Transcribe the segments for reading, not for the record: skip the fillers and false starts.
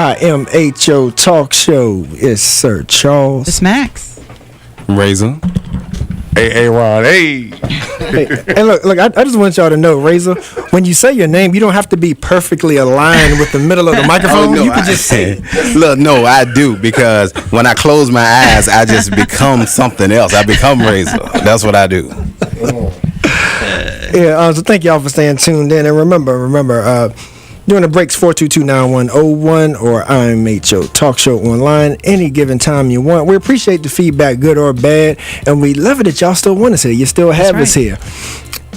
IMHO Talk Show. It's Sir Charles. It's Max. Razor. Hey, Ron. Hey. Hey, look, I just want y'all to know, Razor, when you say your name, you don't have to be perfectly aligned with the middle of the microphone. No, you can just say it. Look, no, I do, because when I close my eyes, I just become something else. I become Razor. That's what I do. Yeah, so thank y'all for staying tuned in. And remember, during the breaks, 422-9101 or IMHO Talk Show online, any given time you want. We appreciate the feedback, good or bad, and we love it that y'all still want us here. You still have us here.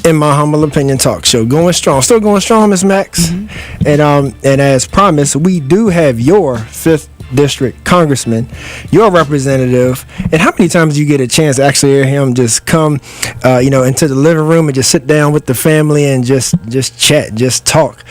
In my humble opinion, talk show going strong, still going strong, Miss Max. Mm-hmm. And as promised, we do have your 5th District Congressman, your representative. And how many times do you get a chance to actually hear him just come, into the living room and just sit down with the family and just chat, just talk?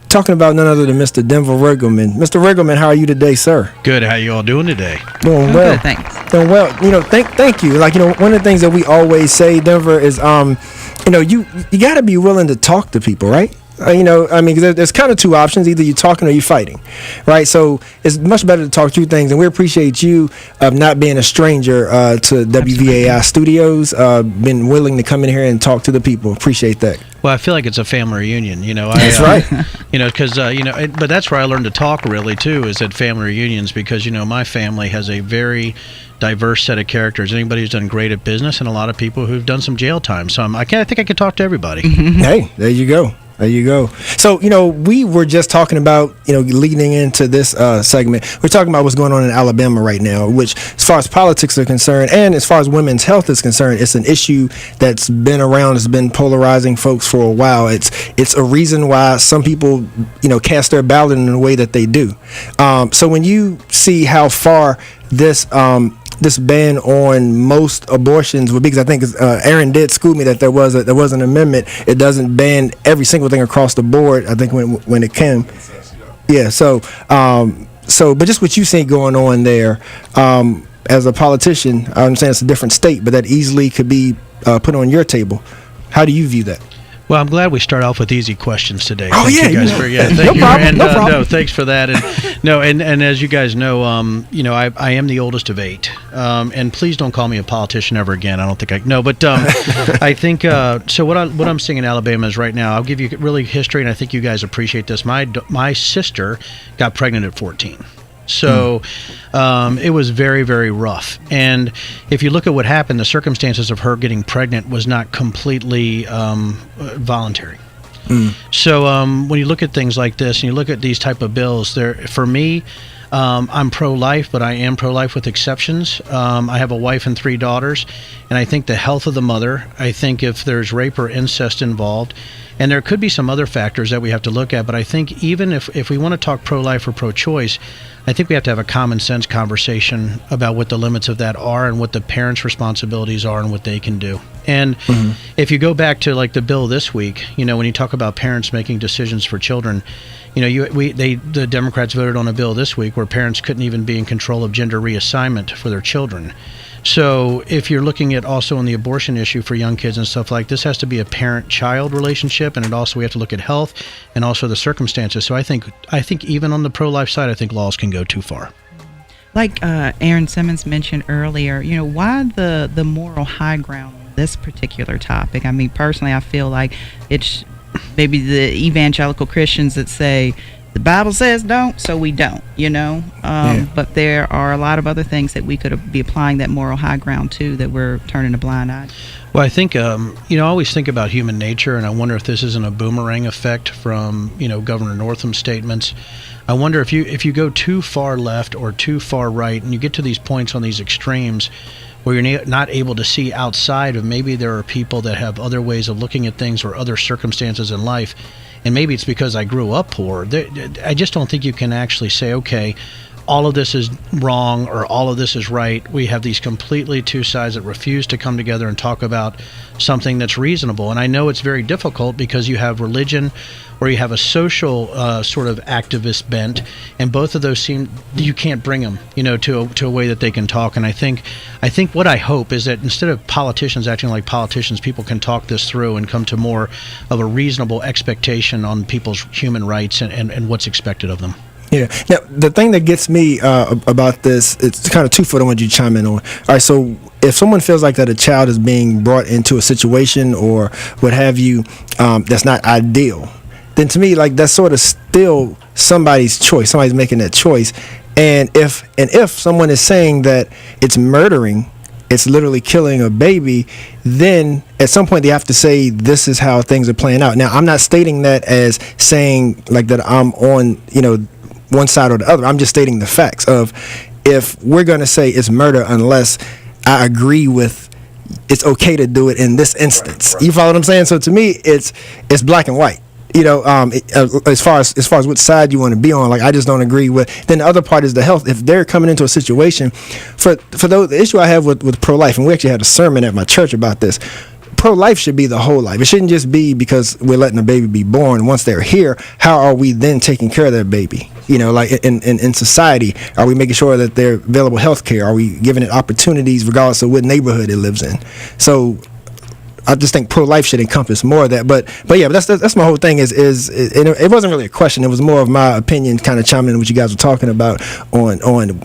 Talking about none other than Mr. Denver Riggleman. Mr. Riggleman, how are you today, sir? Good. How you all doing today? Doing well. Good, thanks. Doing well. Thank you. Like, one of the things that we always say, Denver, is you got to be willing to talk to people, right? Because there's kind of two options: either you're talking or you're fighting, right? So it's much better to talk through things, and we appreciate you not being a stranger to WVAI Studios, been willing to come in here and talk to the people. Appreciate that. Well, I feel like it's a family reunion, That's right. Because but that's where I learned to talk really too, is at family reunions, because my family has a very diverse set of characters. Anybody who's done great at business, and a lot of people who've done some jail time. So I think I could talk to everybody. Hey, there you go. There you go. So, we were just talking about, leading into this segment, we're talking about what's going on in Alabama right now, which, as far as politics are concerned, and as far as women's health is concerned, it's an issue that's been around, it's been polarizing folks for a while. It's a reason why some people, cast their ballot in the way that they do. So when you see how far this ban on most abortions would be, because I think Aaron did school me that there was an amendment. It doesn't ban every single thing across the board, I think, when it came. Yeah. So but just what you see going on there, as a politician, I understand it's a different state, but that easily could be put on your table. How do you view that? Well, I'm glad we start off with easy questions today. Oh, thank yeah, you guys yeah. for thank No you. problem, And, no problem. No, thanks for that. And as you guys know, I am the oldest of 8. And please don't call me a politician ever again. I don't think I know, but I think so. What I'm seeing in Alabama is right now. I'll give you really history, and I think you guys appreciate this. My sister got pregnant at 14. So it was very, very rough. And if you look at what happened, the circumstances of her getting pregnant was not completely voluntary. So when you look at things like this and you look at these type of bills, for me, I'm pro-life, but I am pro-life with exceptions. I have a wife and 3 daughters, and I think the health of the mother, I think if there's rape or incest involved, and there could be some other factors that we have to look at, but I think even if we want to talk pro-life or pro-choice, I think we have to have a common sense conversation about what the limits of that are and what the parents' responsibilities are and what they can do. And if you go back to like the bill this week, when you talk about parents making decisions for children, the Democrats voted on a bill this week where parents couldn't even be in control of gender reassignment for their children. So if you're looking at also on the abortion issue for young kids and stuff like this, has to be a parent-child relationship, and we have to look at health and also the circumstances. So I think even on the pro-life side, I think laws can go too far. Like Aaron Simmons mentioned earlier, why the moral high ground on this particular topic? I mean, personally, I feel like it's maybe the evangelical Christians that say, the Bible says don't, so we don't, But there are a lot of other things that we could be applying that moral high ground to that we're turning a blind eye. Well, I think, I always think about human nature, and I wonder if this isn't a boomerang effect from, Governor Northam's statements. I wonder if you go too far left or too far right, and you get to these points on these extremes where you're not able to see outside of maybe there are people that have other ways of looking at things or other circumstances in life. And maybe it's because I grew up poor. I just don't think you can actually say, okay, all of this is wrong or all of this is right. We have these completely two sides that refuse to come together and talk about something that's reasonable. And I know it's very difficult because you have religion or you have a social sort of activist bent, and both of those you can't bring them, to a way that they can talk. And I think what I hope is that instead of politicians acting like politicians, people can talk this through and come to more of a reasonable expectation on people's human rights and what's expected of them. Yeah. Now, the thing that gets me about this, it's kind of twofold. I want you to chime in on. All right, so if someone feels like that a child is being brought into a situation or what have you, that's not ideal, then to me, like, that's sort of still somebody's choice. Somebody's making that choice. And if someone is saying that it's murdering, it's literally killing a baby, then at some point they have to say this is how things are playing out. Now, I'm not stating that as saying like that I'm on, one side or the other. I'm just stating the facts of if we're going to say it's murder unless I agree with it's okay to do it in this instance. Right. You follow what I'm saying? So to me, it's black and white. As far as which side you want to be on, like I just don't agree with. Then the other part is the health. If they're coming into a situation, for the issue I have with pro-life, and we actually had a sermon at my church about this. Pro-life should be the whole life. It shouldn't just be because we're letting a baby be born. Once they're here, how are we then taking care of that baby? Like in society, are we making sure that they're available health care? Are we giving it opportunities regardless of what neighborhood it lives in? So I just think pro-life should encompass more of that, but that's my whole thing. It wasn't really a question. It was more of my opinion, kind of chiming in what you guys were talking about on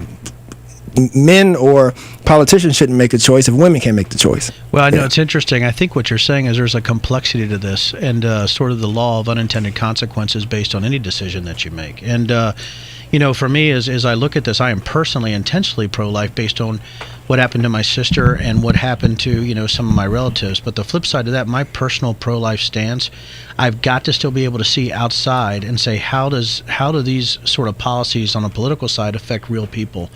men or politicians shouldn't make a choice if women can't make the choice. Well, I know it's interesting. I think what you're saying is there's a complexity to this, and sort of the law of unintended consequences based on any decision that you make. And for me, as I look at this, I am personally intentionally pro-life based on what happened to my sister and what happened to some of my relatives. But the flip side of that, my personal pro-life stance, I've got to still be able to see outside and say how do these sort of policies on the political side affect real people.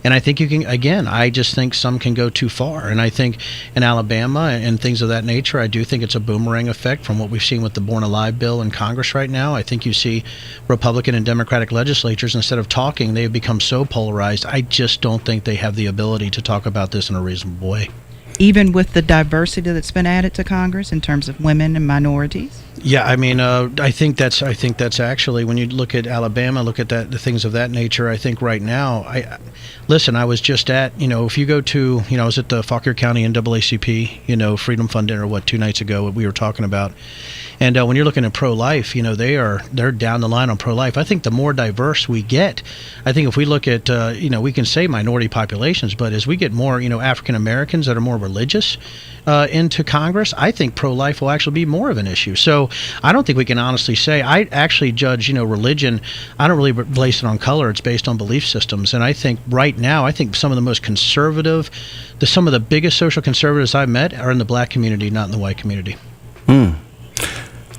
And I think I just think some can go too far. And I think in Alabama and things of that nature, I do think it's a boomerang effect from what we've seen with the Born Alive bill in Congress right now. I think you see Republican and Democratic legislatures, instead of talking, they've become so polarized. I just don't think they have the ability to talk about this in a reasonable way. Even with the diversity that's been added to Congress in terms of women and minorities? Yeah, I mean, I think that's actually, when you look at Alabama, look at the things of that nature. I think right now, I was just at, if you go to, I was at the Fauquier County NAACP, Freedom Fund dinner, 2 nights ago, what we were talking about. And when you're looking at pro-life, they're down the line on pro-life. I think the more diverse we get, I think if we look at, we can say minority populations, but as we get more, African Americans that are more religious into Congress, I think pro-life will actually be more of an issue. So I don't think we can honestly say. I actually judge, religion, I don't really base it on color. It's based on belief systems. And I think right now, some of the most conservative, some of the biggest social conservatives I've met are in the black community, not in the white community.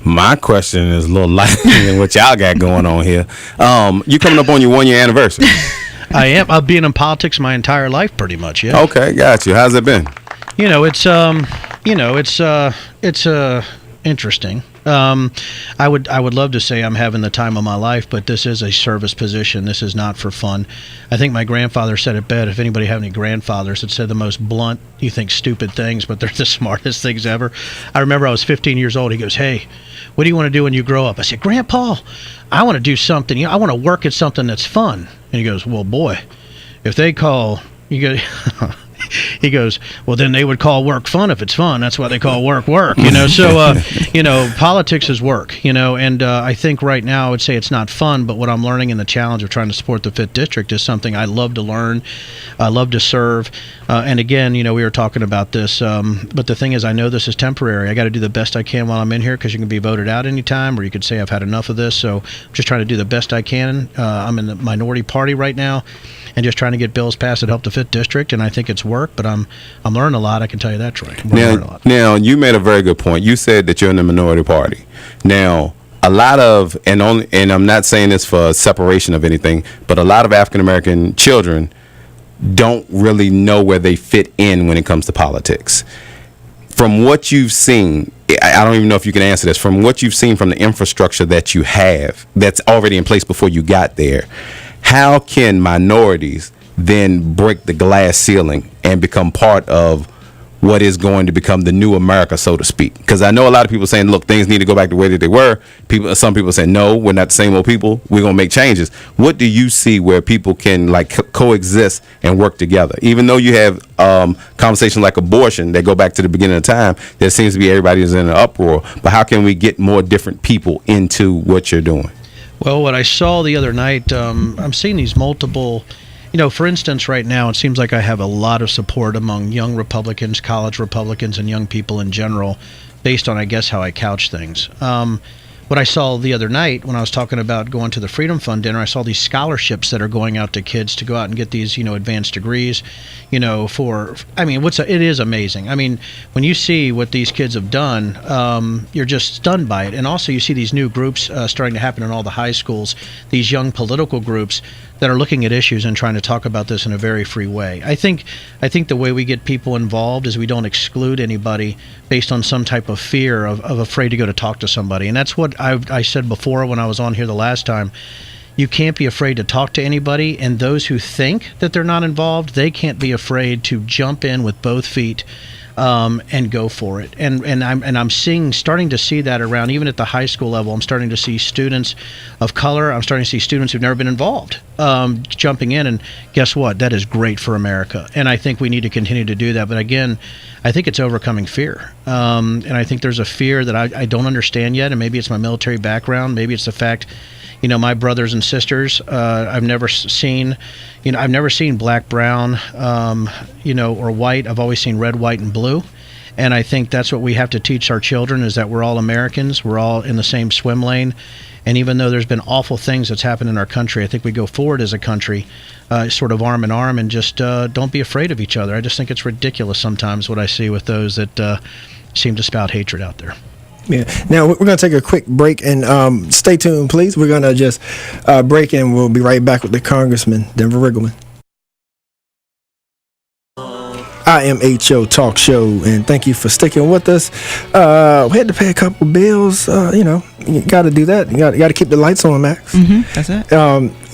My question is a little lighter than what y'all got going on here. You coming up on your 1-year anniversary? I am. I've been in politics my entire life, pretty much. Yeah. Okay, got you. How's it been? It's interesting. I would love to say I'm having the time of my life, but this is a service position. This is not for fun. I think my grandfather said it best. If anybody have any grandfathers that said the most blunt, you think stupid things, but they're the smartest things ever. I remember I was 15 years old. He goes, "Hey, what do you want to do when you grow up?" I said, "Grandpa, I want to do something. I want to work at something that's fun." And he goes, "Well, boy, if they call," you go. He goes, "Well, then they would call work fun if it's fun. That's why they call work. So, politics is work, and I think right now I would say it's not fun, but what I'm learning in the challenge of trying to support the 5th District is something I love to learn, I love to serve. And again, we were talking about this, but the thing is, I know this is temporary. I got to do the best I can while I'm in here because you can be voted out anytime, or you could say I've had enough of this. So I'm just trying to do the best I can. I'm in the minority party right now, and just trying to get bills passed that help the 5th District, and I think it's work, but I'm learning a lot, I can tell you that, Troy. Now, you made a very good point. You said that you're in the minority party. Now, a lot of, and I'm not saying this for separation of anything, but a lot of African American children don't really know where they fit in when it comes to politics. From what you've seen, I don't even know if you can answer this, from what you've seen from the infrastructure that you have that's already in place before you got there, how can minorities then break the glass ceiling and become part of what is going to become the new America, so to speak? Because I know a lot of people saying, look, things need to go back the way that they were. Some people say, no, we're not the same old people. We're going to make changes. What do you see where people can coexist and work together? Even though you have conversations like abortion that go back to the beginning of time, there seems to be everybody is in an uproar. But how can we get more different people into what you're doing? Well, what I saw the other night, I'm seeing these multiple, for instance, right now, it seems like I have a lot of support among young Republicans, college Republicans, and young people in general, based on, I guess, how I couch things. What I saw the other night when I was talking about going to the Freedom Fund dinner, I saw these scholarships that are going out to kids to go out and get these, advanced degrees, it is amazing. I mean, when you see what these kids have done, you're just stunned by it. And also you see these new groups starting to happen in all the high schools, these young political groups that are looking at issues and trying to talk about this in a very free way. I think the way we get people involved is we don't exclude anybody based on some type of fear of afraid to go to talk to somebody. And that's what I said before when I was on here the last time. You can't be afraid to talk to anybody, and those who think that they're not involved, they can't be afraid to jump in with both feet and go for it. And I'm starting to see that around, even at the high school level. I'm starting to see students of color. I'm starting to see students who've never been involved jumping in. And guess what? That is great for America. And I think we need to continue to do that. But again, I think it's overcoming fear. And I think there's a fear that I don't understand yet. And maybe it's my military background. Maybe it's the fact, my brothers and sisters, I've never seen black, brown, or white. I've always seen red, white, and blue. And I think that's what we have to teach our children, is that we're all Americans. We're all in the same swim lane. And even though there's been awful things that's happened in our country, I think we go forward as a country, sort of arm in arm, and just don't be afraid of each other. I just think it's ridiculous sometimes what I see with those that seem to spout hatred out there. Yeah. Now we're going to take a quick break, and stay tuned, please. We're going to just break, and we'll be right back with the Congressman, Denver Riggleman. IMHO Talk Show, and thank you for sticking with us. We had to pay a couple bills. You got to do that. You got to keep the lights on, Max. Mm-hmm, that's it.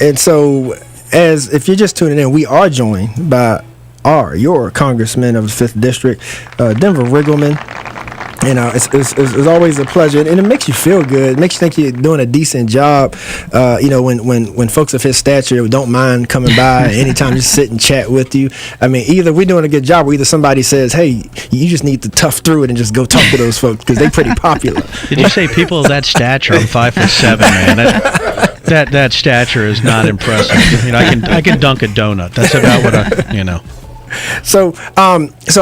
And so, if you're just tuning in, we are joined by your Congressman of the 5th District, Denver Riggleman. And it's always a pleasure, and it makes you feel good. It makes you think you're doing a decent job. When folks of his stature don't mind coming by anytime to sit and chat with you. I mean, either we're doing a good job, or either somebody says, "Hey, you just need to tough through it and just go talk to those folks because they're pretty popular." Did you say people of that stature? I'm 5'7", man. That stature is not impressive. I can dunk a donut. That's about what So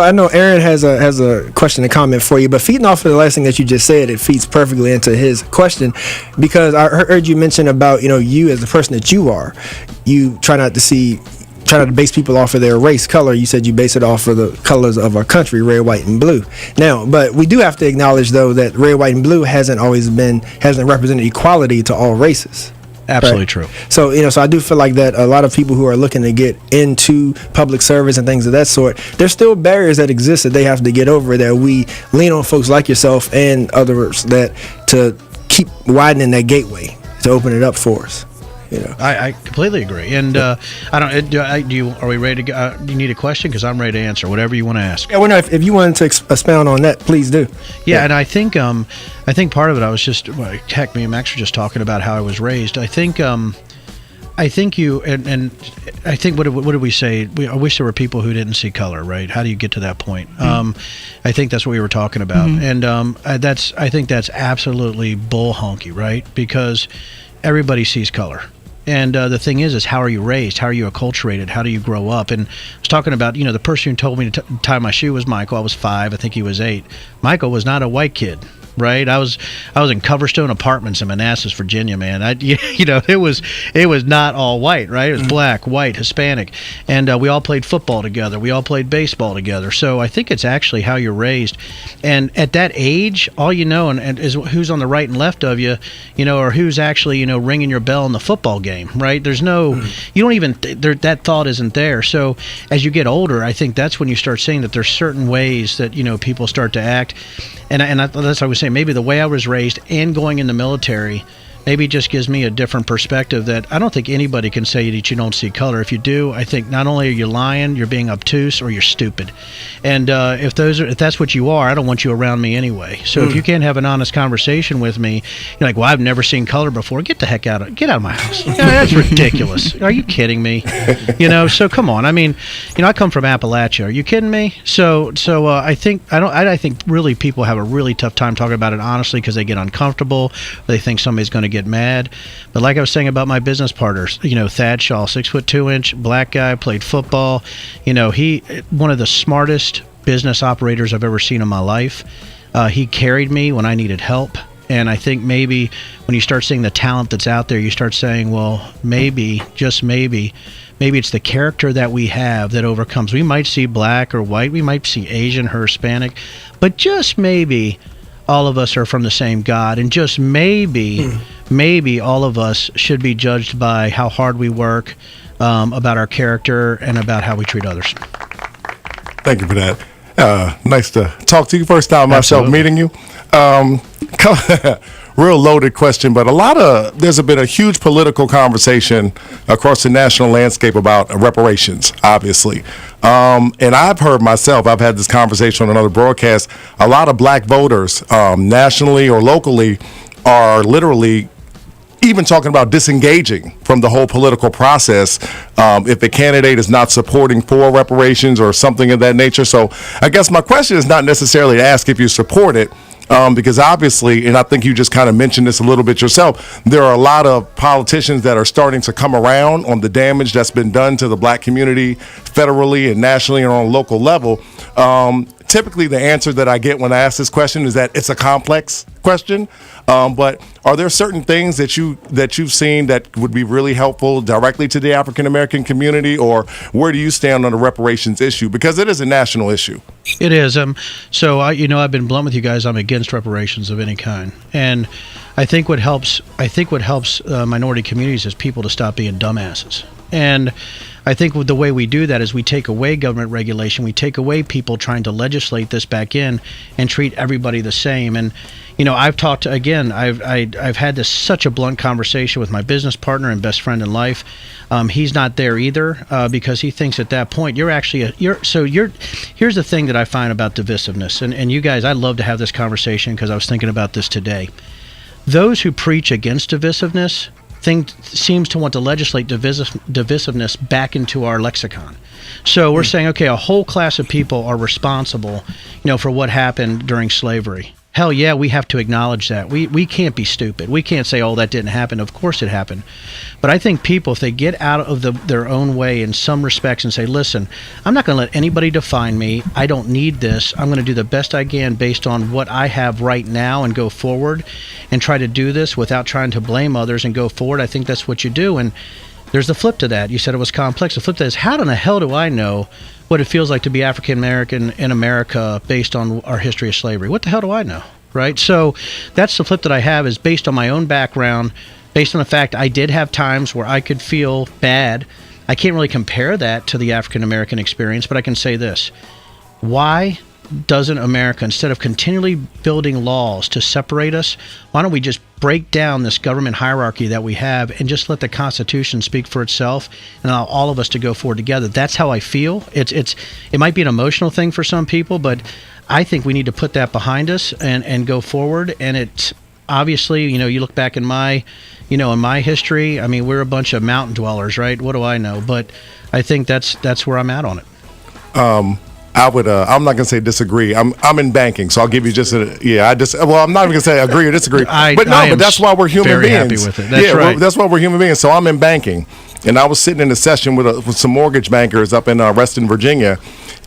I know Aaron has a question and comment for you, but feeding off of the last thing that you just said, it feeds perfectly into his question, because I heard you mention about you as the person that you are, you try not to base people off of their race, color. You said you base it off of the colors of our country, red, white, and blue. Now, but we do have to acknowledge though that red, white, and blue hasn't represented equality to all races. Absolutely right? True. So, so I do feel like that a lot of people who are looking to get into public service and things of that sort, there's still barriers that exist that they have to get over, that we lean on folks like yourself and others that to keep widening that gateway to open it up for us. I completely agree. And are we ready to go? Do you need a question? Because I'm ready to answer whatever you want to ask. Yeah, well, no, if you wanted to expound on that, please do. Yeah, and I think part of it, I was just, heck, me and Max were just talking about how I was raised. I think you, and I think, what did we say? I wish there were people who didn't see color, right? How do you get to that point? Mm-hmm. I think that's what we were talking about. Mm-hmm. And I think that's absolutely bull honky, right? Because everybody sees color. And the thing is how are you raised? How are you acculturated? How do you grow up? And I was talking about, the person who told me to tie my shoe was Michael. I was 5. I think he was 8. Michael was not a white kid. Right, I was in Coverstone Apartments in Manassas, Virginia, man. It was not all white, right? It was black, white, Hispanic, and we all played football together. We all played baseball together. So I think it's actually how you're raised, and at that age, all you know and is who's on the right and left of you, or who's actually ringing your bell in the football game, right? There's no, you don't even that thought isn't there. So as you get older, I think that's when you start saying that there's certain ways that people start to act. And that's what I was saying. Maybe the way I was raised and going in the military maybe just gives me a different perspective that I don't think anybody can say that you don't see color. If you do, I think not only are you lying, you're being obtuse, or you're stupid. And if that's what you are, I don't want you around me anyway. So if you can't have an honest conversation with me, you're like, well, I've never seen color before. Get the heck out of my house. That's ridiculous. Are you kidding me? So come on. I mean, I come from Appalachia. Are you kidding me? So I think really people have a really tough time talking about it honestly because they get uncomfortable. They think somebody's going to get mad. But like I was saying about my business partners, Thad Shaw, 6'2" black guy, played football. He one of the smartest business operators I've ever seen in my life. He carried me when I needed help. And I think maybe when you start seeing the talent that's out there, you start saying, well, maybe, just maybe it's the character that we have that overcomes. We might see black or white, we might see Asian or Hispanic, but just maybe all of us are from the same God, and just maybe all of us should be judged by how hard we work, about our character, and about how we treat others. Thank you for that. Nice to talk to you. First time myself meeting you. Real loaded question, but there's been a huge political conversation across the national landscape about reparations, obviously. And I've heard myself, I've had this conversation on another broadcast, a lot of black voters, nationally or locally, are literally even talking about disengaging from the whole political process if the candidate is not supporting for reparations or something of that nature. So I guess my question is not necessarily to ask if you support it, because obviously, and I think you just kind of mentioned this a little bit yourself, there are a lot of politicians that are starting to come around on the damage that's been done to the black community federally and nationally and on a local level. Typically, the answer that I get when I ask this question is that it's a complex question. But are there certain things that you've seen that would be really helpful directly to the African American community, or where do you stand on the reparations issue? Because it is a national issue. It is. So I've been blunt with you guys. I'm against reparations of any kind, and I think what helps minority communities is people to stop being dumbasses. And I think the way we do that is we take away government regulation, we take away people trying to legislate this back in and treat everybody the same. And I've talked again. I've had such a blunt conversation with my business partner and best friend in life. He's not there either because he thinks at that point here's the thing that I find about divisiveness. And you guys, I'd love to have this conversation because I was thinking about this today. Those who preach against divisiveness seems to want to legislate divisiveness back into our lexicon. So we're saying, okay, a whole class of people are responsible, for what happened during slavery. Hell yeah, we have to acknowledge that. We can't be stupid. We can't say, oh, that didn't happen. Of course it happened. But I think people, if they get out of their own way in some respects and say, listen, I'm not going to let anybody define me. I don't need this. I'm going to do the best I can based on what I have right now and go forward and try to do this without trying to blame others and go forward. I think that's what you do. And there's the flip to that. You said it was complex. The flip to that is, how in the hell do I know what it feels like to be African American in America based on our history of slavery? What the hell do I know, right? So that's the flip that I have, is based on my own background, based on the fact I did have times where I could feel bad. I can't really compare that to the African American experience, but I can say this. Why doesn't America, instead of continually building laws to separate us, why don't we just break down this government hierarchy that we have and just let the Constitution speak for itself and allow all of us to go forward together? That's how I feel. It might be an emotional thing for some people, but I think we need to put that behind us and go forward. And it's obviously, you look back in my history. I mean, we're a bunch of mountain dwellers, right? What do I know? But I think that's where I'm at on it. I'm not gonna say disagree. I'm in banking, so I'll give you I'm not even gonna say agree or disagree. But that's why we're human beings. Happy with it. That's right. That's why we're human beings. So I'm in banking, and I was sitting in a session with some mortgage bankers up in Reston, Virginia,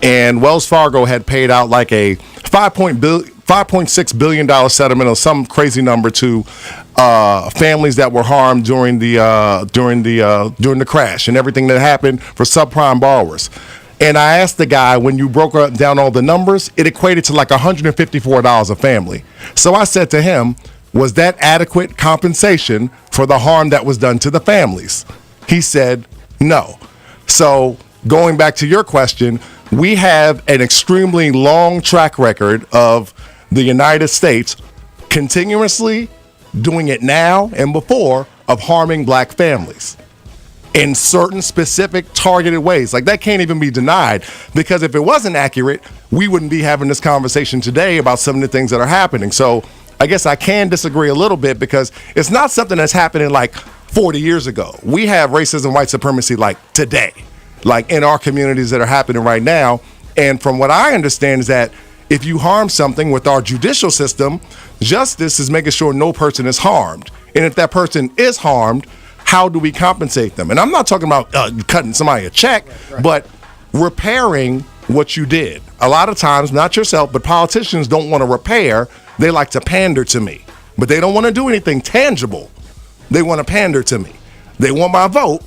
and Wells Fargo had paid out like a $5.6 billion settlement or some crazy number to families that were harmed during the crash and everything that happened for subprime borrowers. And I asked the guy, when you broke down all the numbers, it equated to like $154 a family. So I said to him, was that adequate compensation for the harm that was done to the families? He said, no. So going back to your question, we have an extremely long track record of the United States continuously doing it now and before of harming black families in certain specific targeted ways. Like, that can't even be denied, because if it wasn't accurate, we wouldn't be having this conversation today about some of the things that are happening. So I guess I can disagree a little bit, because it's not something that's happening like 40 years ago. We have racism, white supremacy like today, like in our communities that are happening right now. And from what I understand is that if you harm something with our judicial system, justice is making sure no person is harmed. And if that person is harmed, how do we compensate them? And I'm not talking about cutting somebody a check, but repairing what you did. A lot of times, not yourself, but politicians don't want to repair. They like to pander to me, but they don't want to do anything tangible. They want to pander to me. They want my vote,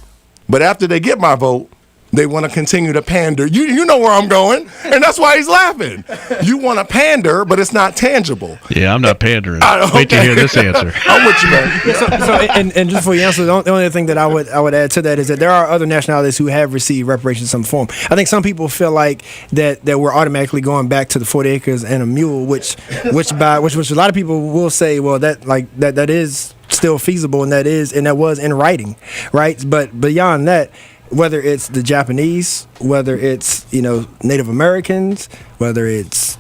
but after they get my vote, they want to continue to pander. You know where I'm going, and that's why he's laughing. You want to pander, but it's not tangible. Yeah, I'm not pandering. Okay. Wait to hear this answer. I'm with you, man. And just before you answer, the only thing that I would add to that is that there are other nationalities who have received reparations in some form. I think some people feel like that we're automatically going back to the 40 acres and a mule, which a lot of people will say, well, that is still feasible, and that was in writing, right? But beyond that, whether it's the Japanese, whether it's Native Americans, whether it's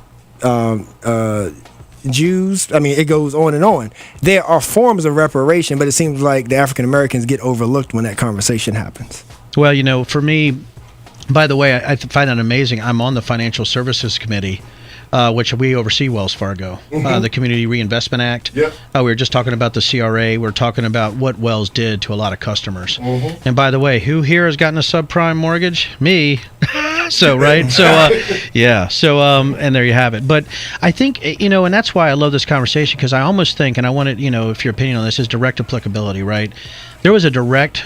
Jews, I mean, it goes on and on. There are forms of reparation, but it seems like the African Americans get overlooked when that conversation happens. Well, for me, by the way, I find that amazing. I'm on the Financial Services Committee, which we oversee Wells Fargo, the Community Reinvestment Act. Yep. We were just talking about the CRA. We're talking about what Wells did to a lot of customers. And by the way, who here has gotten a subprime mortgage? Me. So, right? So, yeah. So, and there you have it. But I think, and that's why I love this conversation, because I almost think, and I wanted, if your opinion on this is direct applicability, right? There was a direct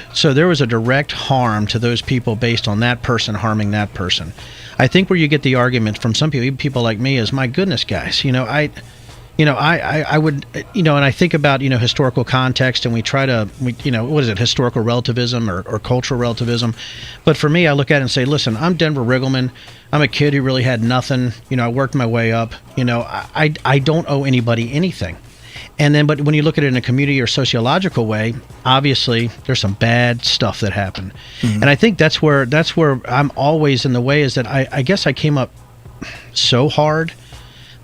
harm to those people based on that person harming that person. I think where you get the argument from some people, even people like me, is, my goodness, guys, I would, and I think about, historical context, and we try to, what is it, historical relativism or cultural relativism. But for me, I look at it and say, listen, I'm Denver Riggleman. I'm a kid who really had nothing. I worked my way up. I don't owe anybody anything. And then, but when you look at it in a community or sociological way, obviously there's some bad stuff that happened. And I think that's where I'm always in the way, is that I guess I came up so hard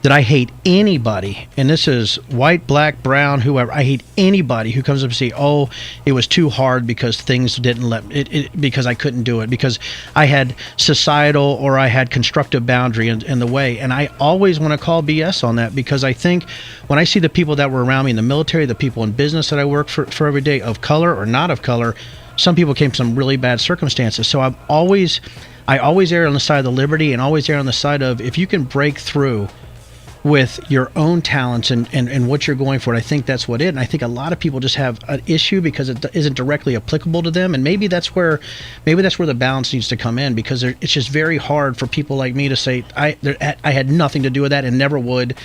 that I hate anybody, and this is white, black, brown, whoever. I hate anybody who comes up and say, "Oh, it was too hard because things didn't let it because I couldn't do it, because I had societal or I had constructive boundary in the way." And I always want to call BS on that, because I think when I see the people that were around me in the military, the people in business that I work for every day, of color or not of color, some people came from some really bad circumstances. So I always err on the side of the liberty, and always err on the side of, if you can break through with your own talents and what you're going for. And I think that's what it. And I think a lot of people just have an issue because it isn't directly applicable to them. And maybe that's where the balance needs to come in, because it's just very hard for people like me to say, I had nothing to do with that and never would.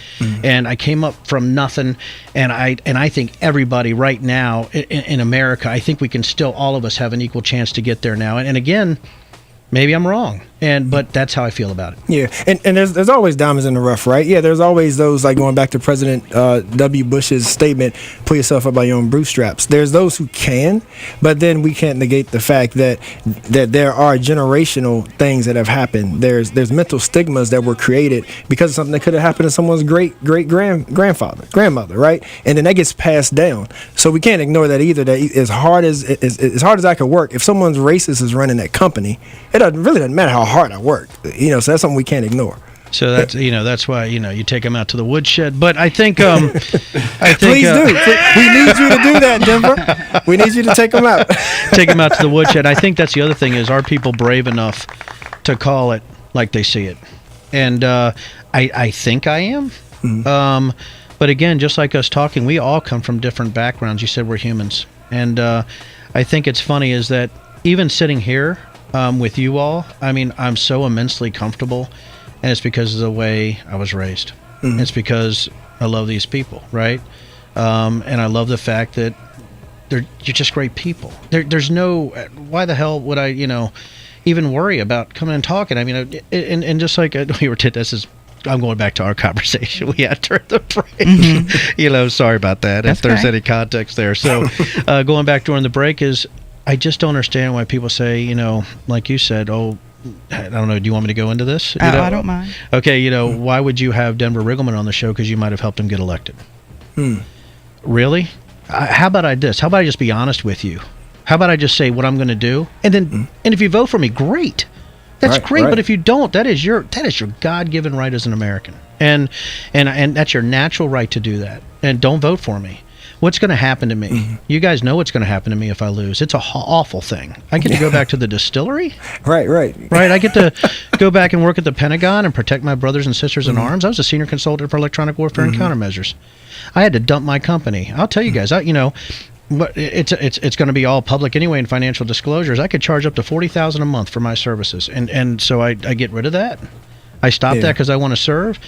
And I came up from nothing. And I think everybody right now in America, I think we can still, all of us, have an equal chance to get there now. And again, maybe I'm wrong, but that's how I feel about it. Yeah, and there's always diamonds in the rough, right? Yeah, there's always those, like going back to President W. Bush's statement, pull yourself up by your own bootstraps. There's those who can, but then we can't negate the fact that there are generational things that have happened. There's mental stigmas that were created because of something that could have happened to someone's grandmother, right? And then that gets passed down. So we can't ignore that either. That as hard as I could work, if someone's racist is running that company, it really doesn't matter how hard I work, so that's something we can't ignore. So that's that's why you take them out to the woodshed. But I think please do. We need you to do that, Denver. We need you to take them out. Take them out to the woodshed. I think that's the other thing, is, are people brave enough to call it like they see it? And I think I am. But again, just like us talking, we all come from different backgrounds. You said we're humans, and I think it's funny is that even sitting here with you all, I mean, I'm so immensely comfortable, and it's because of the way I was raised. It's because I love these people, right? And I love the fact that you're just great people. There's no, why the hell would I, even worry about coming and talking? I mean, and just like we were, I'm going back to our conversation we had during the break. Sorry about that. That's if there's okay. any context there. So going back during the break is, I just don't understand why people say, like you said, oh, I don't know, do you want me to go into this? I don't mind. Okay, why would you have Denver Riggleman on the show? Because you might have helped him get elected. Really? How about I just be honest with you? How about I just say what I'm going to do? And then, and if you vote for me, great. That's great. Right. But if you don't, that is your God-given right as an American. And that's your natural right to do that. And don't vote for me. what's going to happen to me? You guys know what's going to happen to me if I lose. It's a awful thing. I get to go back to the distillery. Right. I get to go back and work at the Pentagon and protect my brothers and sisters in arms. I was a senior consultant for electronic warfare and countermeasures. I had to dump my company. I'll tell you guys, but it's going to be all public anyway in financial disclosures. I could charge up to $40,000 a month for my services, and so I get rid of that. I stopped that because I want to serve,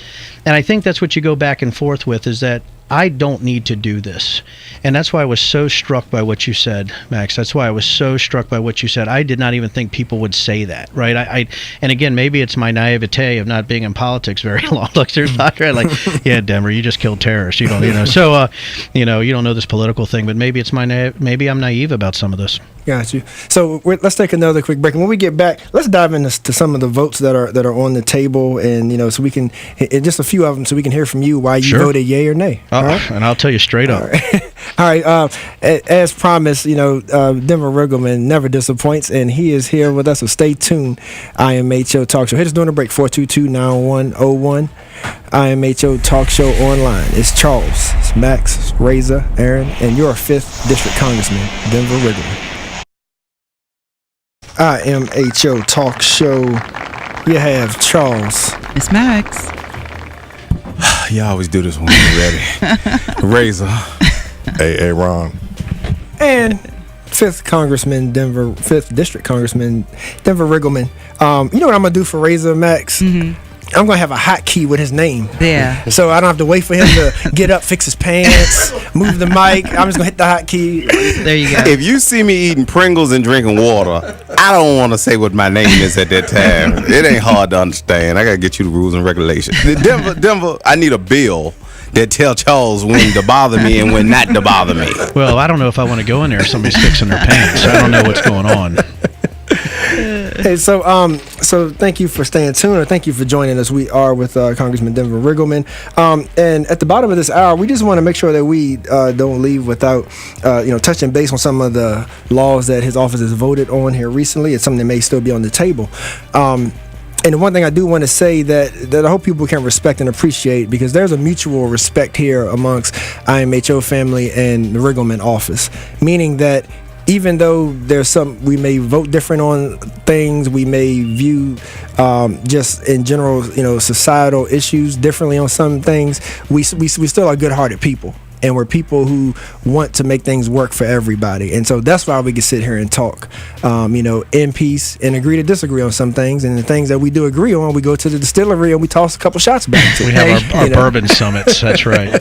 and I think that's what you go back and forth with, is that I don't need to do this. And that's why I was so struck by what you said, Max. That's why I was so struck by what you said. I did not even think people would say that, right? And again, maybe it's my naivete of not being in politics very long. Look, there's not right, like, yeah, Denver, you just killed terrorists. You don't, so, you don't know this political thing, but maybe it's maybe I'm naive about some of this. Got you. So let's take another quick break, and when we get back, let's dive into some of the votes that are on the table, and so we can just a few of them, so we can hear from you why you voted yay or nay. All right? And I'll tell you straight up. All right. As promised, Denver Riggleman never disappoints, and he is here with us. So stay tuned. IMHO Talk Show. Hit us during the break. 422-9101. IMHO Talk Show online. It's Charles, it's Max, it's Razor, Aaron, and your 5th District Congressman, Denver Riggleman. IMHO Talk Show. You have Charles. It's Max. You always do this when you're ready. Razor. Hey, Ron. And 5th Congressman, 5th District Congressman, Denver Riggleman. You know what I'm going to do for Razor, Max? I'm going to have a hotkey with his name. Yeah. So I don't have to wait for him to get up, fix his pants, move the mic. I'm just going to hit the hotkey. There you go. If you see me eating Pringles and drinking water, I don't want to say what my name is at that time. It ain't hard to understand. I got to get you the rules and regulations. Denver, I need a bill that tell Charles when to bother me and when not to bother me. Well, I don't know if I want to go in there if somebody's fixing their pants. I don't know what's going on. Hey, so thank you for staying tuned, or thank you for joining us. We are with Congressman Denver Riggleman, and at the bottom of this hour, we just want to make sure that we don't leave without touching base on some of the laws that his office has voted on here recently. It's something that may still be on the table. And the one thing I do want to say that I hope people can respect and appreciate, because there's a mutual respect here amongst IMHO family and the Riggleman office, meaning that even though we may vote different on things, we may view just in general, societal issues differently on some things, we still are good-hearted people. And we're people who want to make things work for everybody. And so that's why we can sit here and talk, in peace and agree to disagree on some things. And the things that we do agree on, we go to the distillery and we toss a couple shots back to. We have our bourbon summits. That's right.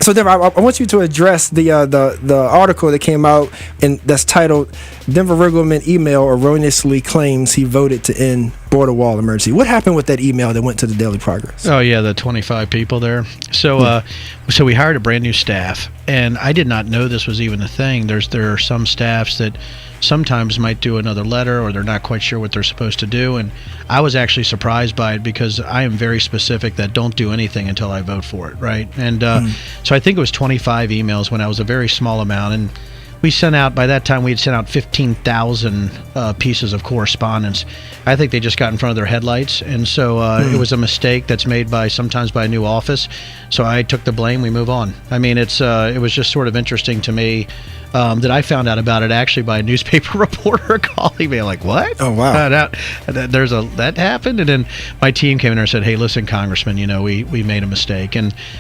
So Denver, I want you to address the article that came out and that's titled "Denver Riggleman Email Erroneously Claims He Voted to End Border Wall Emergency." What happened with that email that went to the Daily Progress? Oh yeah, the 25 people there. So so we hired a brand new staff, and I did not know this was even a thing. There are some staffs that sometimes might do another letter, or they're not quite sure what they're supposed to do, and I was actually surprised by it, because I am very specific that don't do anything until I vote for it, right? And so I think it was 25 emails when I was a very small amount, and we sent out, by that time we had sent out 15,000 pieces of correspondence. I think they just got in front of their headlights, and so it was a mistake that's made sometimes by a new office. So I took the blame. We move on. I mean, it was just sort of interesting to me that I found out about it actually by a newspaper reporter calling me like, "What? Oh wow, that happened." And then my team came in there and said, "Hey, listen, Congressman, we made a mistake,"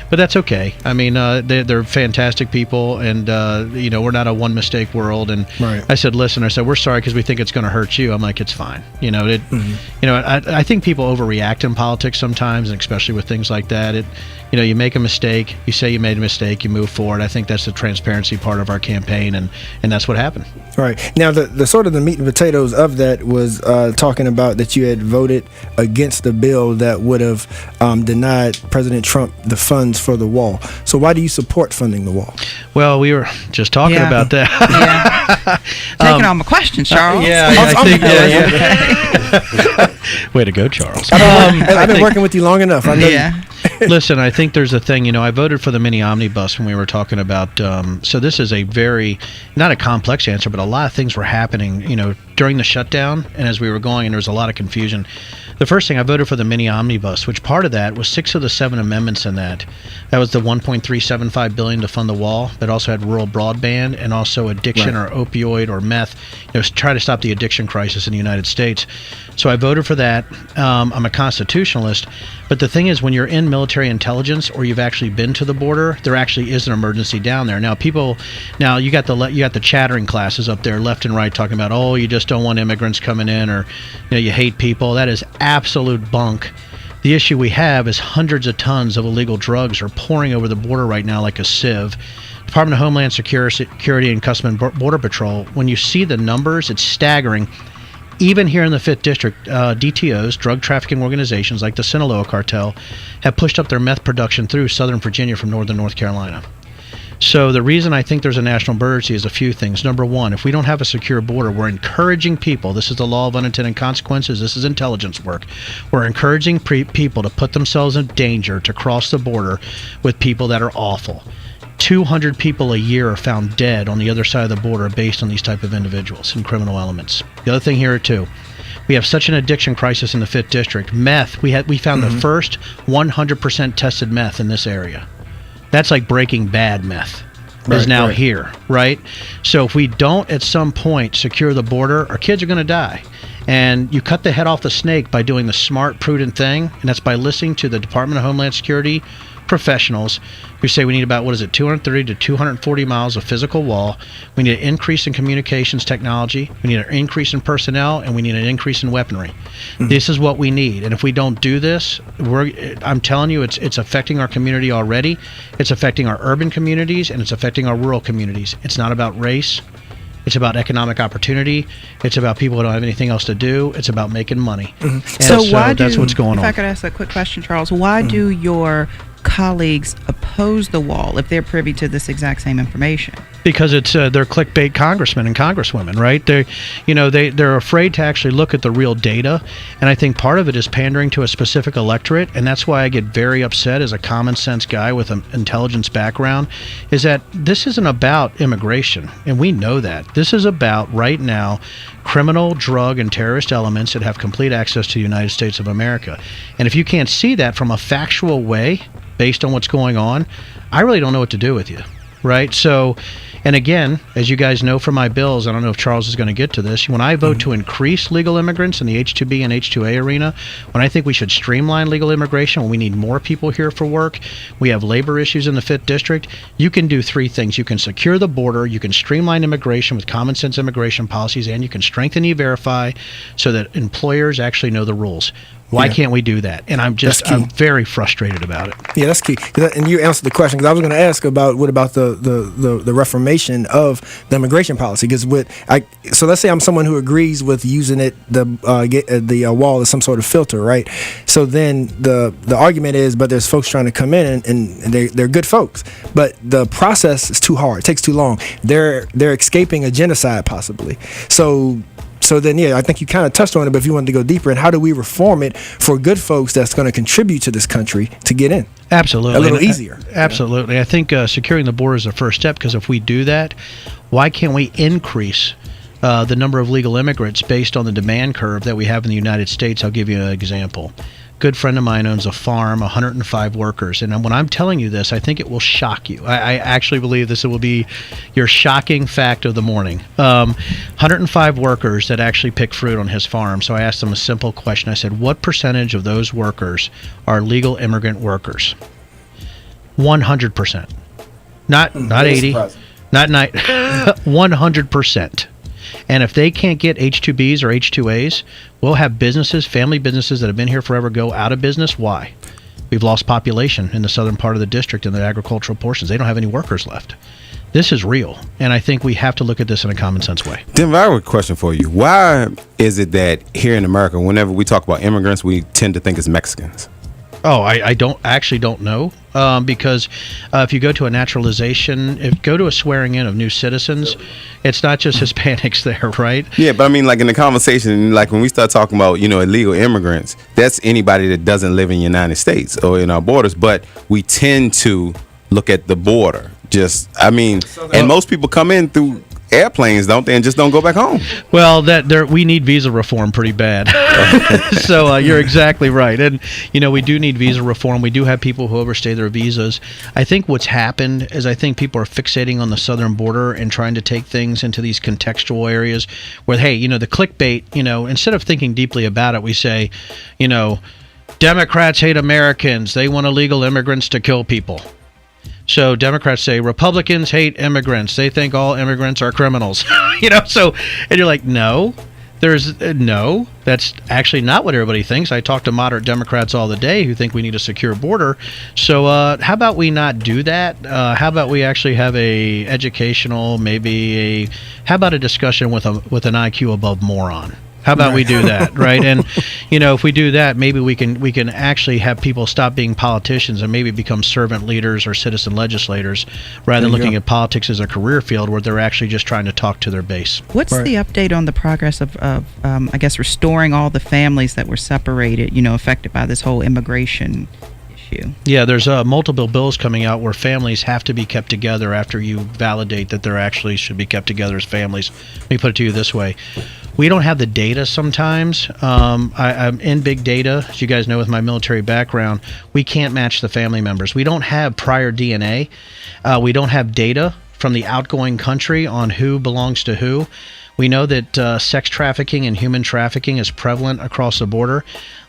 but that's okay. I mean, they're fantastic people, and we're not a one mistake world. And right. I said, we're sorry because we think it's going to hurt you. I'm like, it's fine. I think people overreact in politics sometimes, and especially with things like that. You make a mistake, you say you made a mistake, you move forward. I think that's the transparency part of our campaign, and that's what happened. Right. Now, the sort of the meat and potatoes of that was talking about that you had voted against the bill that would have denied President Trump the funds for the wall. So why do you support funding the wall? Well, we were just talking about that. Taking all my questions, Charles. Way to go, Charles. I've been working with you long enough. I know. Yeah. Listen, I think there's a thing, I voted for the mini omnibus when we were talking about, so this is a very, not a complex answer, but a lot of things were happening, during the shutdown, and as we were going, and there was a lot of confusion. The first thing, I voted for the mini omnibus, which part of that was 6 of the 7 amendments in that. That was the $1.375 billion to fund the wall, that also had rural broadband and also addiction or opioid or meth, try to stop the addiction crisis in the United States. So I voted for that. I'm a constitutionalist, but the thing is, when you're in military intelligence or you've actually been to the border, there actually is an emergency down there. Now you got the chattering classes up there left and right talking about, oh, you just don't want immigrants coming in, or you hate people. That is absolute bunk. The issue we have is hundreds of tons of illegal drugs are pouring over the border right now like a sieve. Department of Homeland Security and Customs and Border Patrol, when you see the numbers, it's staggering. Even here in the 5th District, DTOs, drug trafficking organizations like the Sinaloa cartel, have pushed up their meth production through Southern Virginia from northern North Carolina. So the reason I think there's a national emergency is a few things. Number one, if we don't have a secure border, we're encouraging people. This is the law of unintended consequences. This is intelligence work. We're encouraging people to put themselves in danger to cross the border with people that are awful. 200 people a year are found dead on the other side of the border based on these type of individuals and criminal elements. The other thing here too, we have such an addiction crisis in the 5th District. Meth, we found the first 100% tested meth in this area. That's like Breaking Bad meth is now here, right? So if we don't at some point secure the border, our kids are going to die. And you cut the head off the snake by doing the smart, prudent thing, and that's by listening to the Department of Homeland Security professionals who say we need about, 230 to 240 miles of physical wall. We need an increase in communications technology. We need an increase in personnel, and we need an increase in weaponry. This is what we need. And if we don't do this, I'm telling you, it's affecting our community already. It's affecting our urban communities, and it's affecting our rural communities. It's not about race. It's about economic opportunity. It's about people who don't have anything else to do. It's about making money. And so that's what's going on. If I could ask a quick question, Charles, why do your colleagues oppose the wall if they're privy to this exact same information? Because it's they're clickbait congressmen and congresswomen, right? They're afraid to actually look at the real data, and I think part of it is pandering to a specific electorate, and that's why I get very upset as a common sense guy with an intelligence background, is that this isn't about immigration, and we know that. This is about, right now, criminal, drug, and terrorist elements that have complete access to the United States of America. And if you can't see that from a factual way, based on what's going on, I really don't know what to do with you, right? So, and again, as you guys know from my bills, I don't know if Charles is going to get to this, when I vote to increase legal immigrants in the H-2B and H-2A arena, when I think we should streamline legal immigration, when we need more people here for work, we have labor issues in the 5th District, you can do 3 things. You can secure the border, you can streamline immigration with common sense immigration policies, and you can strengthen E-Verify so that employers actually know the rules. Why can't we do that? And I'm very frustrated about it. Yeah, that's key. And you answered the question, because I was going to ask about what about the reformation of the immigration policy? Because so let's say I'm someone who agrees with using the wall as some sort of filter, right? So then the argument is, but there's folks trying to come in and they're good folks, but the process is too hard. It takes too long. They're escaping a genocide possibly. So then, I think you kind of touched on it, but if you wanted to go deeper, and how do we reform it for good folks that's going to contribute to this country to get in? Absolutely. A little easier. Absolutely. I think securing the border is the first step, because if we do that, why can't we increase the number of legal immigrants based on the demand curve that we have in the United States? I'll give you an example. Good friend of mine owns a farm, 105 workers. And when I'm telling you this, I think it will shock you. I actually believe this will be your shocking fact of the morning. 105 workers that actually pick fruit on his farm. So I asked them a simple question. I said, what percentage of those workers are legal immigrant workers? 100%. Not 80, not 90, 100%. And if they can't get H-2Bs or H-2As, we'll have businesses, family businesses that have been here forever go out of business. Why? We've lost population in the southern part of the district in the agricultural portions. They don't have any workers left. This is real, and I think we have to look at this in a common sense way. Denver, I have a question for you. Why is it that here in America, whenever we talk about immigrants, we tend to think it's Mexicans? Oh, I don't know, because if you go to a naturalization, go to a swearing in of new citizens, it's not just Hispanics there, right? Yeah, but I mean, like in the conversation, like when we start talking about, illegal immigrants, that's anybody that doesn't live in the United States or in our borders, but we tend to look at the border. And most people come in through airplanes, don't they, and just don't go back home. Well, we need visa reform pretty bad. So you're exactly right. And, we do need visa reform. We do have people who overstay their visas. I think what's happened is I think people are fixating on the southern border and trying to take things into these contextual areas where, hey, the clickbait, instead of thinking deeply about it, we say, Democrats hate Americans. They want illegal immigrants to kill people. So Democrats say Republicans hate immigrants. They think all immigrants are criminals. And you're like, no, that's actually not what everybody thinks. I talk to moderate Democrats all the day who think we need a secure border. So how about we not do that? How about we actually have a educational, how about a discussion with an IQ above moron? How about we do that, right? And if we do that, maybe we can actually have people stop being politicians and maybe become servant leaders or citizen legislators, rather than looking at politics as a career field where they're actually just trying to talk to their base. What's the update on the progress of I guess, restoring all the families that were separated, affected by this whole immigration issue? Yeah, there's multiple bills coming out where families have to be kept together after you validate that they're actually should be kept together as families. Let me put it to you this way. We don't have the data sometimes. I'm in big data. As you guys know, with my military background, we can't match the family members. We don't have prior DNA. We don't have data from the outgoing country on who belongs to who. We know that sex trafficking and human trafficking is prevalent across the border.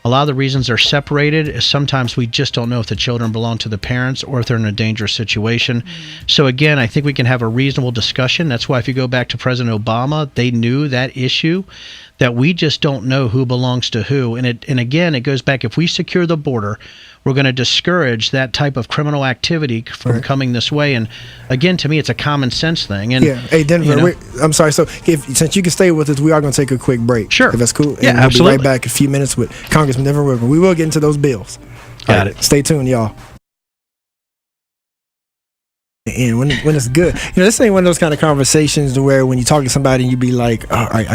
A lot of the reasons they're separated is sometimes we just don't know if the children belong to the parents or if they're in a dangerous situation. So again, I think we can have a reasonable discussion. That's why if you go back to President Obama, they knew that issue, that we just don't know who belongs to who. And again, it goes back, if we secure the border, we're going to discourage that type of criminal activity from coming this way. And again, to me, it's a common sense thing. And Hey, Denver, I'm sorry. So since you can stay with us, we are going to take a quick break. Sure. If that's cool. Yeah, and absolutely. We'll be right back in a few minutes with Congressman Denver Riggleman. We will get into those bills. Got it. Stay tuned, y'all. And when it's good, this ain't one of those kind of conversations to where when you talk to somebody and you be like, all right,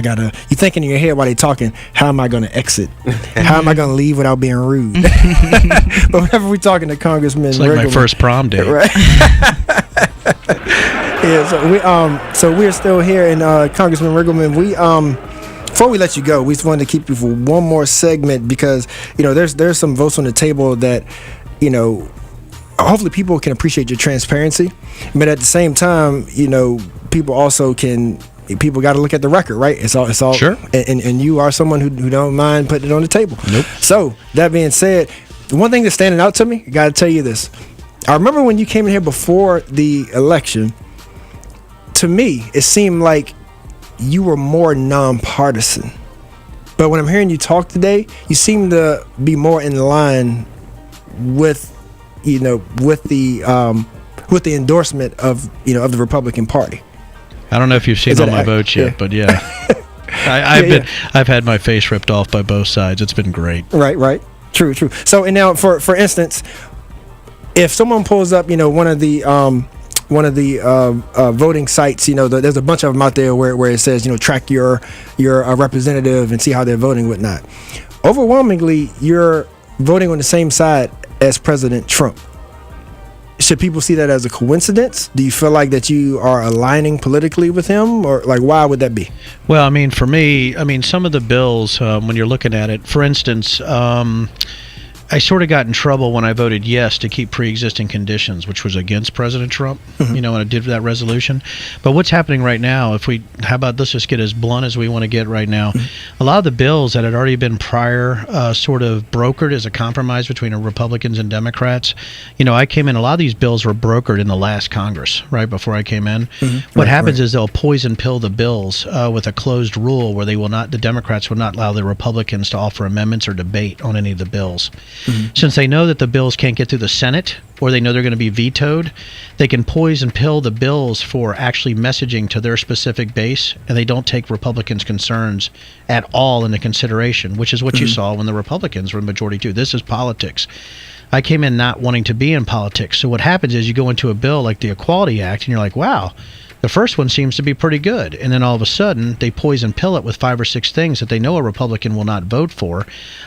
you thinking in your head while they talking, how am I going to exit? How am I going to leave without being rude? But whenever we talking to Congressman it's like Riggleman, my first prom date. right? Yeah, so we're still here, and Congressman Riggleman, before we let you go, we just wanted to keep you for one more segment because there's some votes on the table that hopefully people can appreciate your transparency, but at the same time, people got to look at the record, right? It's all sure. And you are someone who don't mind putting it on the table. Nope. So that being said, the one thing that's standing out to me, I got to tell you this. I remember when you came in here before the election, to me, it seemed like you were more nonpartisan. But when I'm hearing you talk today, you seem to be more in line with the endorsement of the Republican Party. I don't know if you've seen all my votes yet, but yeah. I've had my face ripped off by both sides. It's been great. Right. True. So, and now for instance, if someone pulls up, one of the voting sites, there's a bunch of them out there where it says, track your representative and see how they're voting, whatnot. Overwhelmingly, you're voting on the same side as President Trump. Should people see that as a coincidence? Do you feel like that you are aligning politically with him, or why would that be? Well, for me, some of the bills, when you're looking at it, for instance, I sort of got in trouble when I voted yes to keep pre-existing conditions, which was against President Trump, when I did that resolution. But what's happening right now, let's just get as blunt as we want to get right now. A lot of the bills that had already been prior sort of brokered as a compromise between Republicans and Democrats. I came in, a lot of these bills were brokered in the last Congress, right before I came in. What happens is they'll poison pill the bills with a closed rule where the Democrats will not allow the Republicans to offer amendments or debate on any of the bills. Since they know that the bills can't get through the Senate, or they know they're going to be vetoed, they can poison pill the bills for actually messaging to their specific base, and they don't take Republicans' concerns at all into consideration, which is what you saw when the Republicans were in majority too. This is politics. I came in not wanting to be in politics. So what happens is you go into a bill like the Equality Act, and you're like, wow, The first one seems to be pretty good, and then all of a sudden they poison pill it with 5 or 6 things that they know a Republican will not vote for,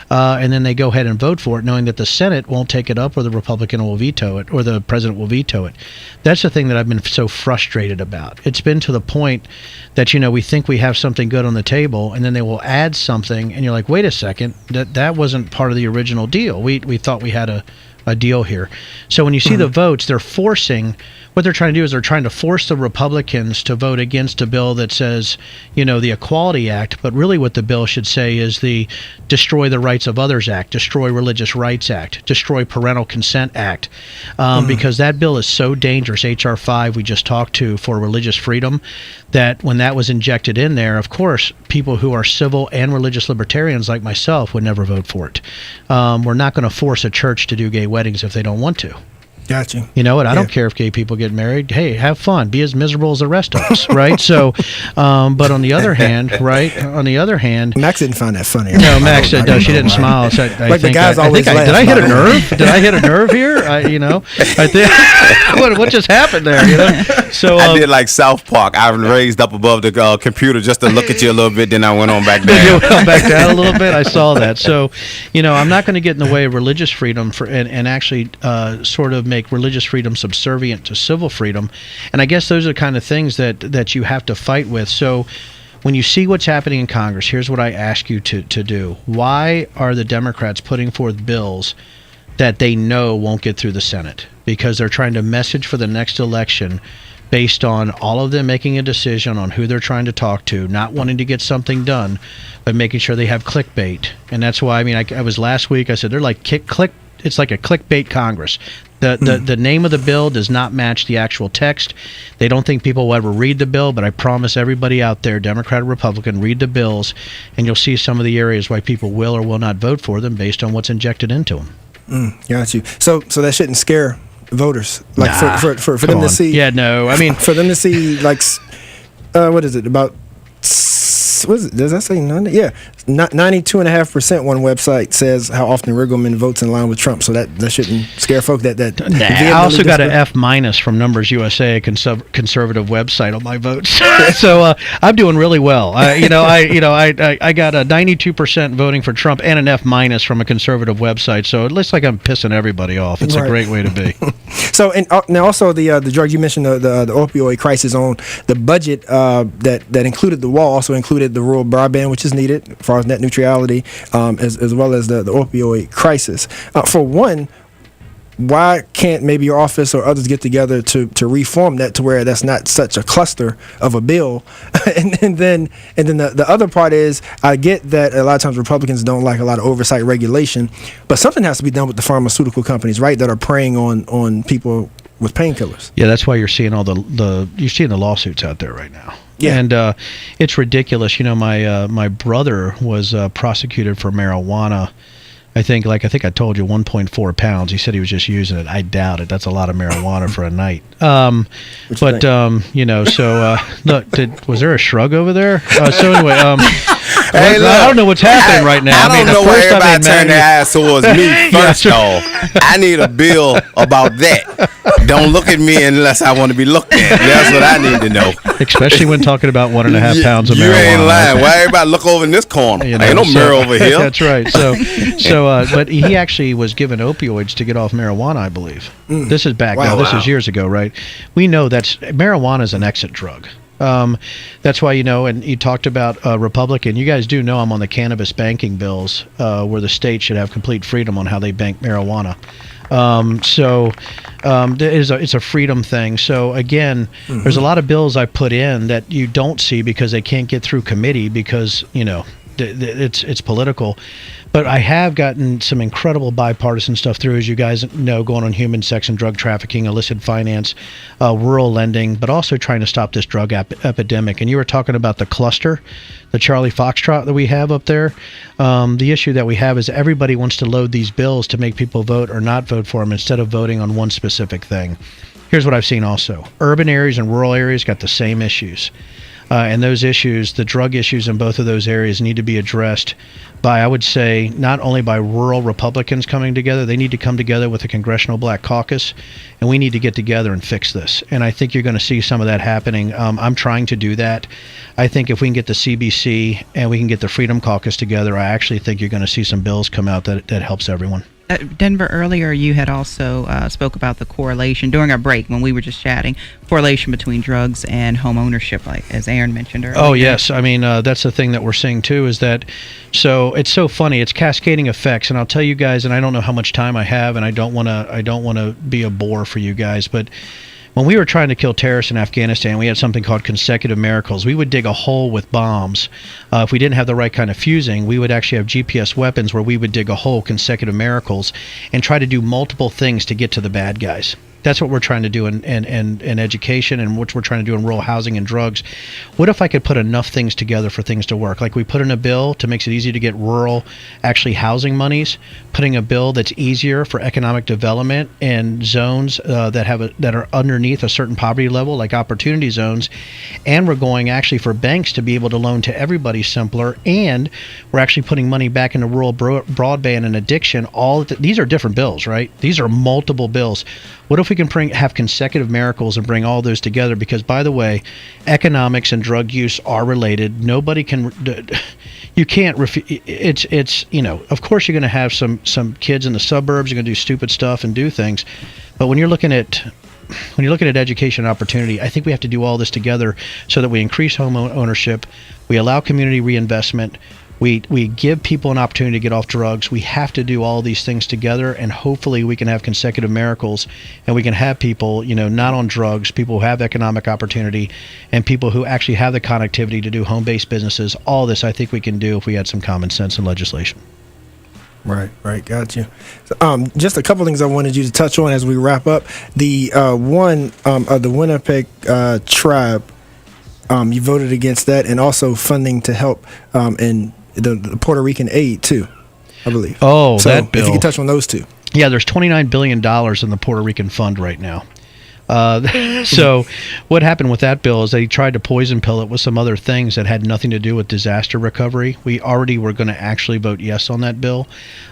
and then they go ahead and vote for it, knowing that the Senate won't take it up, or the Republican will veto it, or the president will veto it. That's the thing that I've been so frustrated about. It's been to the point that we think we have something good on the table, and then they will add something, and you're like, wait a second, that wasn't part of the original deal. We thought we had a deal here. So when you see the votes, what they're trying to do is they're trying to force the Republicans to vote against a bill that says, the Equality Act, but really what the bill should say is the Destroy the Rights of Others Act, Destroy Religious Rights Act, Destroy Parental Consent Act, because that bill is so dangerous, H.R. 5 we just talked to for religious freedom, that when that was injected in there, of course, people who are civil and religious libertarians like myself would never vote for it. We're not going to force a church to do gay weddings if they don't want to. Got you. You know what? I don't care if gay people get married. Hey, have fun. Be as miserable as the rest of us, right? So, but on the other hand, Max didn't find that funny. No, Max said no. She didn't smile. So the guys always laugh. Did I hit a nerve? Did I hit a nerve here? I think what just happened there? So I did like South Park. I raised up above the computer just to look at you a little bit. Then I went on back down. You went back down a little bit. I saw that. So, I'm not going to get in the way of religious freedom and actually sort of make religious freedom subservient to civil freedom. And I guess those are the kind of things that you have to fight with. So when you see what's happening in Congress, here's what I ask you to do. Why are the Democrats putting forth bills that they know won't get through the Senate? Because they're trying to message for the next election based on all of them making a decision on who they're trying to talk to, not wanting to get something done, but making sure they have clickbait. And that's why, I was last week, I said, they're like click. It's like a clickbait Congress. The name of the bill does not match the actual text. They don't think people will ever read the bill, but I promise everybody out there, Democrat or Republican, read the bills, and you'll see some of the areas why people will or will not vote for them based on what's injected into them. Got you. So that shouldn't scare voters, like for them to see. Yeah, no. I mean, for them to see, like, what is it about? What is it? Does that say 90? Yeah, 92.5%. One website says how often Riggleman votes in line with Trump. So that shouldn't scare folk. I also got an F- from Numbers USA, a conservative website, on my votes. So I'm doing really well. I got a 92% voting for Trump and an F- from a conservative website. So it looks like I'm pissing everybody off. It's a great way to be. So now also the drug you mentioned, the opioid crisis on the budget that included the wall, also included the rural broadband, which is needed as far as net neutrality, as well as the opioid crisis. For one, why can't maybe your office or others get together to reform that to where that's not such a cluster of a bill? and then the other part is, I get that a lot of times Republicans don't like a lot of oversight regulation, but something has to be done with the pharmaceutical companies, right, that are preying on people with painkillers. Yeah, that's why you're seeing all you're seeing the lawsuits out there right now. Yeah. And it's ridiculous. My brother was prosecuted for marijuana. I think I told you, 1.4 pounds. He said he was just using it. I doubt it. That's a lot of marijuana for a night. Look, was there a shrug over there? So anyway, hey, look, I don't know what's happening right now. I don't know why everybody turned their eyes towards me first off. I need a bill about that. Don't look at me unless I want to be looked at. That's what I need to know. Especially when talking about 1.5 pounds of marijuana. You ain't lying. Why everybody look over in this corner? Ain't no mirror over here. That's right. But he actually was given opioids to get off marijuana, I believe. This is back now. This is years ago, right? We know marijuana is an exit drug. That's why, and you talked about Republican. You guys do know I'm on the cannabis banking bills where the state should have complete freedom on how they bank marijuana. It's a freedom thing. So again, there's a lot of bills I put in that you don't see because they can't get through committee because, it's political. But I have gotten some incredible bipartisan stuff through, as you guys know, going on human, sex, and drug trafficking, illicit finance, rural lending, but also trying to stop this drug epidemic. And you were talking about the cluster, the Charlie Foxtrot that we have up there. The issue that we have is everybody wants to load these bills to make people vote or not vote for them instead of voting on one specific thing. Here's what I've seen also. Urban areas and rural areas got the same issues. And those issues, the drug issues in both of those areas, need to be addressed by, I would say, not only by rural Republicans coming together, they need to come together with the Congressional Black Caucus, and we need to get together and fix this. And I think you're going to see some of that happening. I'm trying to do that. I think if we can get the CBC and we can get the Freedom Caucus together, I actually think you're going to see some bills come out that helps everyone. Denver, earlier you had also spoke about the correlation during our break when we were just chatting, correlation between drugs and home ownership, like as Aaron mentioned earlier. Oh yes, I mean that's the thing that we're seeing too, is that, so it's so funny, it's cascading effects, and I'll tell you guys, and I don't know how much time I have, and I don't want to be a bore for you guys, but when we were trying to kill terrorists in Afghanistan, we had something called consecutive miracles. We would dig a hole with bombs. If we didn't have the right kind of fusing, we would actually have GPS weapons where we would dig a hole, consecutive miracles, and try to do multiple things to get to the bad guys. That's what we're trying to do in education, and what we're trying to do in rural housing and drugs. What if I could put enough things together for things to work? Like we put in a bill to makes it easy to get rural actually housing monies, putting a bill that's easier for economic development in zones that are underneath a certain poverty level, like opportunity zones, and we're going actually for banks to be able to loan to everybody simpler, and we're actually putting money back into rural broadband and addiction. These are different bills, right? These are multiple bills. What if we can have consecutive miracles and bring all those together? Because, by the way, economics and drug use are related. Nobody can, you can't, it's of course you're going to have some kids in the suburbs, you're going to do stupid stuff and do things. But when you're looking at education and opportunity, I think we have to do all this together so that we increase home ownership, we allow community reinvestment, we give people an opportunity to get off drugs. We have to do all these things together, and hopefully we can have consecutive miracles, and we can have people, not on drugs, people who have economic opportunity, and people who actually have the connectivity to do home-based businesses. All this I think we can do if we had some common sense and legislation. Right, got you. So, just a couple things I wanted you to touch on as we wrap up. The one of the Winnipeg tribe, you voted against that, and also funding to help in the Puerto Rican aid too, I believe. Oh, so that bill. If you could touch on those two. Yeah, there's $29 billion in the Puerto Rican fund right now. So what happened with that bill is they tried to poison pill it with some other things that had nothing to do with disaster recovery. We already were going to actually vote yes on that bill.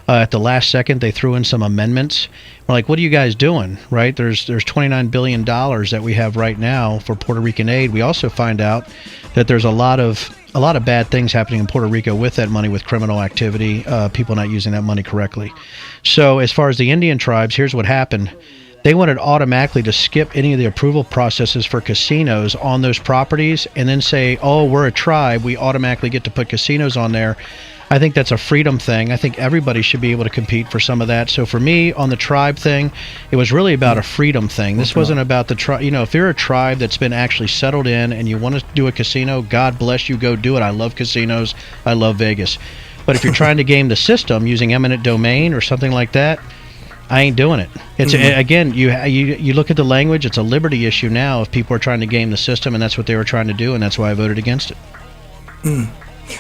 At the last second, they threw in some amendments. We're like, what are you guys doing, right? There's $29 billion that we have right now for Puerto Rican aid. We also find out that there's a lot of bad things happening in Puerto Rico with that money, with criminal activity, people not using that money correctly. So as far as the Indian tribes, here's what happened. They wanted automatically to skip any of the approval processes for casinos on those properties and then say, oh, we're a tribe, we automatically get to put casinos on there. I think that's a freedom thing. I think everybody should be able to compete for some of that. So for me, on the tribe thing, it was really about a freedom thing. This wasn't about the tribe. If you're a tribe that's been actually settled in and you want to do a casino, God bless you, go do it. I love casinos. I love Vegas. But if you're trying to game the system using eminent domain or something like that, I ain't doing it. It's again, you look at the language. It's a liberty issue now if people are trying to game the system, and that's what they were trying to do, and that's why I voted against it.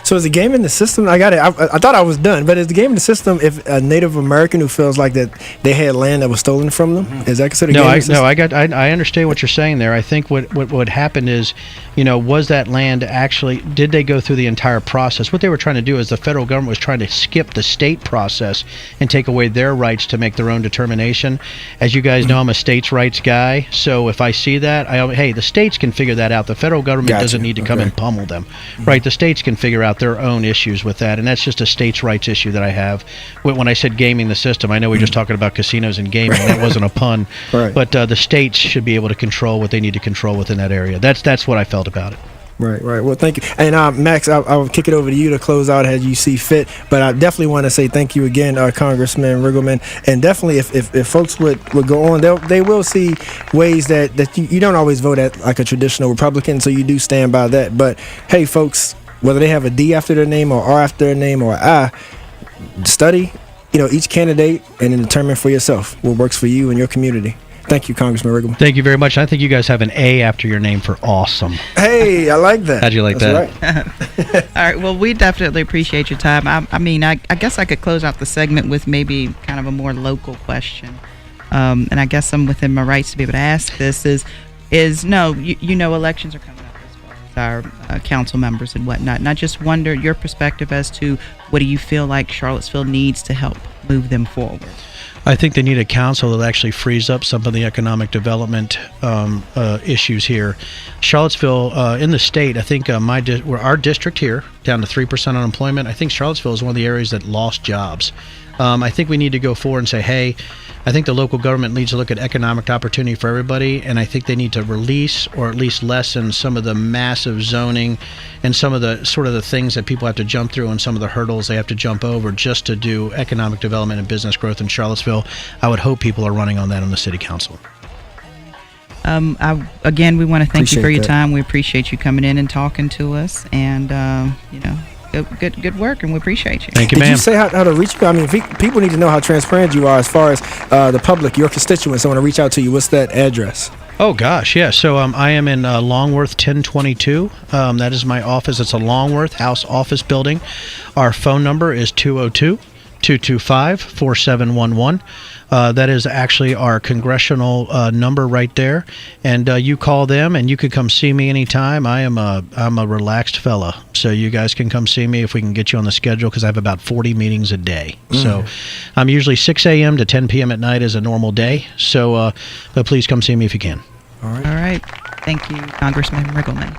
So is the game in the system? I got it. I thought I was done, but is the game in the system if a Native American who feels like that they had land that was stolen from them? Is that considered? I understand what you're saying there. I think what happened is, was that land actually? Did they go through the entire process? What they were trying to do is the federal government was trying to skip the state process and take away their rights to make their own determination. As you guys know, I'm a states' rights guy, so if I see that, hey, the states can figure that out. The federal government doesn't need to come and pummel them, right? The states can figure out their own issues with that, and that's just a states' rights issue that I have. When I said gaming the system, I know we're just talking about casinos and gaming. That wasn't a pun, right. But the states should be able to control what they need to control within that area. That's what I felt about it. Right. Well, thank you. And Max, I'll kick it over to you to close out as you see fit. But I definitely want to say thank you again, Congressman Riggleman. And definitely, if folks would go on, they will see ways that you don't always vote at like a traditional Republican, so you do stand by that. But hey, folks, whether they have a D after their name or R after their name or I, study, each candidate and then determine for yourself what works for you and your community. Thank you, Congressman Riggleman. Thank you very much. I think you guys have an A after your name for awesome. Hey, I like that. How'd you like that? Right. All right. Well, we definitely appreciate your time. I guess I could close out the segment with maybe kind of a more local question. And I guess I'm within my rights to be able to ask this is no, elections are coming up as well. our council members and whatnot. And I just wonder your perspective as to what do you feel like Charlottesville needs to help move them forward? I think they need a council that actually frees up some of the economic development issues here. Charlottesville, in the state, I think our district here, down to 3% unemployment, I think Charlottesville is one of the areas that lost jobs. I think we need to go forward and say, hey, I think the local government needs to look at economic opportunity for everybody, and I think they need to release or at least lessen some of the massive zoning and some of the sort of the things that people have to jump through and some of the hurdles they have to jump over just to do economic development and business growth in Charlottesville. I would hope people are running on that on the city council. Again, we want to thank you for your that. time. We appreciate you coming in and talking to us, and good work, and we appreciate you. Thank you, Did ma'am. you say how to reach you? I mean, people need to know how transparent you are as far as the public, your constituents. I want to reach out to you. What's that address? Oh, gosh, yeah. So I am in Longworth 1022. That is my office. It's a Longworth House office building. Our phone number is 202-225-4711. That is actually our congressional number right there. And you call them, and you could come see me anytime. I'm a relaxed fella. So you guys can come see me if we can get you on the schedule, because I have about 40 meetings a day. So I'm usually 6 a.m. to 10 p.m. at night is a normal day. So but please come see me if you can. All right. Thank you, Congressman Riggleman.